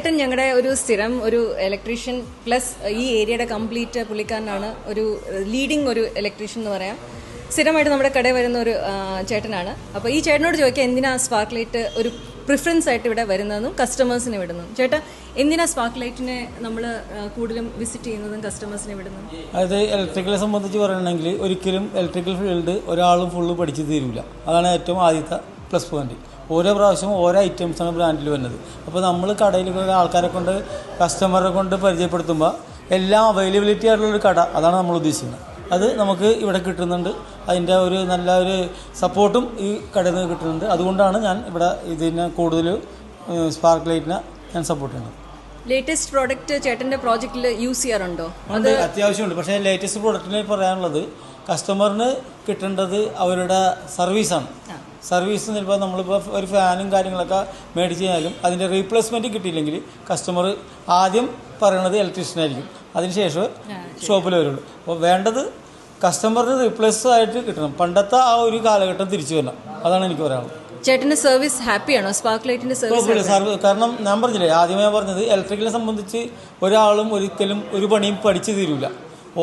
ചേട്ടൻ ഞങ്ങളുടെ ഒരു സ്ഥിരം ഒരു ഇലക്ട്രീഷ്യൻ പ്ലസ് ഈ ഏരിയയുടെ കംപ്ലീറ്റ് പുള്ളിക്കാരനാണ്. ഒരു ലീഡിംഗ് ഒരു ഇലക്ട്രീഷ്യൻ എന്ന് പറയാം. സ്ഥിരമായിട്ട് നമ്മുടെ കടയിൽ വരുന്ന ഒരു ചേട്ടനാണ്. അപ്പോൾ ഈ ചേട്ടനോട് ചോദിക്കാം എന്തിനാ സ്പാർക്ക് ലൈറ്റ് ഒരു പ്രിഫറൻസ് ആയിട്ട് ഇവിടെ വരുന്നതെന്നും കസ്റ്റമേഴ്സിനെ വിടുന്നതും. ചേട്ടാ, എന്തിനാ സ്പാർക്ക് ലൈറ്റിനെ നമ്മൾ കൂടുതലും വിസിറ്റ് ചെയ്യുന്നതും കസ്റ്റമേഴ്സിനെ വിടുന്നതും? അതായത് ഇലക്ട്രിക്കലെ സംബന്ധിച്ച് പറയുകയാണെങ്കിൽ ഒരിക്കലും ഇലക്ട്രിക്കൽ ഫീൽഡ് ഒരാളും ഫുള്ള് പഠിച്ച് തീരില്ല. അതാണ് ഏറ്റവും ആദ്യത്തെ പ്ലസ് പോയിന്റ്. ഓരോ പ്രാവശ്യവും ഓരോ ഐറ്റംസാണ് ബ്രാൻഡിൽ വരുന്നത്. അപ്പോൾ നമ്മൾ കടയിൽ ആൾക്കാരെ കൊണ്ട് കസ്റ്റമറെ കൊണ്ട് പരിചയപ്പെടുത്തുമ്പോൾ എല്ലാം അവൈലബിലിറ്റി ആയിട്ടുള്ളൊരു കട, അതാണ് നമ്മൾ ഉദ്ദേശിക്കുന്നത്. അത് നമുക്ക് ഇവിടെ കിട്ടുന്നുണ്ട്. അതിൻ്റെ ഒരു നല്ല ഒരു സപ്പോർട്ടും ഈ കടയിൽ നിന്ന് കിട്ടുന്നുണ്ട്. അതുകൊണ്ടാണ് ഞാൻ ഇവിടെ ഇതിനെ കൂടുതൽ സ്പാർക്ക് ലൈറ്റിനെ ഞാൻ സപ്പോർട്ട് ചെയ്യുന്നത്. ലേറ്റസ്റ്റ് പ്രോഡക്റ്റ് ചേട്ടൻ്റെ പ്രോജക്റ്റിൽ യൂസ് ചെയ്യാറുണ്ടോ? അത് അത്യാവശ്യമുണ്ട്. പക്ഷേ ലേറ്റസ്റ്റ് പ്രോഡക്റ്റിന് പറയാനുള്ളത് കസ്റ്റമറിന് കിട്ടേണ്ടത് അവരുടെ സർവീസാണ്. സർവീസ് ചിലപ്പോൾ നമ്മളിപ്പോൾ ഒരു ഫാനും കാര്യങ്ങളൊക്കെ മേടിച്ച് കഴിഞ്ഞാലും അതിൻ്റെ റീപ്ലേസ്മെൻറ്റ് കിട്ടിയില്ലെങ്കിൽ കസ്റ്റമർ ആദ്യം പറയണത് ഇലക്ട്രീഷ്യനായിരിക്കും, അതിനുശേഷം ഷോപ്പിൽ വരുള്ളൂ. അപ്പോൾ വേണ്ടത് കസ്റ്റമറിന് റീപ്ലേസ് ആയിട്ട് കിട്ടണം. പണ്ടത്തെ ആ ഒരു കാലഘട്ടം തിരിച്ചു വരണം. അതാണ് എനിക്ക് പറയാനുള്ളത്. ചേട്ടൻ്റെ സർവീസ് ഹാപ്പിയാണോ? സ്പാർക്ക് ലൈറ്റിൻ്റെ സർവീസ്? കാരണം ഞാൻ പറഞ്ഞില്ലേ, ആദ്യമേ പറഞ്ഞത് ഇലക്ട്രിക്കലിനെ സംബന്ധിച്ച് ഒരാളും ഒരിക്കലും ഒരു പണിയും പഠിച്ചു തീരില്ല.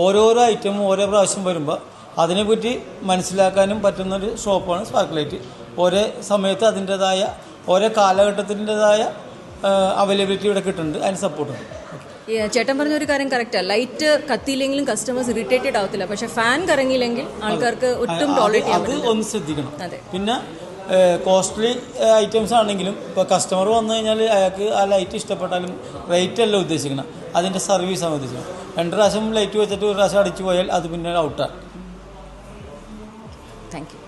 ഓരോരോ ഐറ്റമും ഓരോ പ്രാവശ്യം വരുമ്പോൾ അതിനെപ്പറ്റി മനസ്സിലാക്കാനും പറ്റുന്നൊരു ഷോപ്പാണ് സ്പാർക്ക് ലൈറ്റ്. ഓരോ സമയത്ത് അതിൻ്റെതായ ഓരോ കാലഘട്ടത്തിൻ്റെതായ അവൈലബിലിറ്റി ഇവിടെ കിട്ടുന്നുണ്ട്, അതിന് സപ്പോർട്ടുണ്ട്. ചേട്ടൻ പറഞ്ഞ ഒരു കാര്യം കറക്റ്റാണ്. ലൈറ്റ് കത്തിയില്ലെങ്കിലും കസ്റ്റമേഴ്സ് ഇറിറ്റേറ്റഡ് ആവത്തില്ല, പക്ഷെ ഫാൻ കറങ്ങിയില്ലെങ്കിൽ ആൾക്കാർക്ക് ഒട്ടും ടോളറേറ്റ് ചെയ്യാൻ പറ്റില്ല. അത് ഒന്ന് ശ്രദ്ധിക്കണം. പിന്നെ കോസ്റ്റ്ലി ഐറ്റംസ് ആണെങ്കിലും ഇപ്പോൾ കസ്റ്റമർ വന്നു കഴിഞ്ഞാൽ അയാൾക്ക് ആ ലൈറ്റ് ഇഷ്ടപ്പെട്ടാലും റേറ്റ് അല്ല ഉദ്ദേശിക്കണം, അതിൻ്റെ സർവീസാണ് ഉദ്ദേശിക്കുന്നത്. 2 പ്രാവശ്യം ലൈറ്റ് വെച്ചിട്ട് 1 പ്രാവശ്യം അടിച്ചു പോയാൽ അത് പിന്നെ ഔട്ടാണ്. Thank you.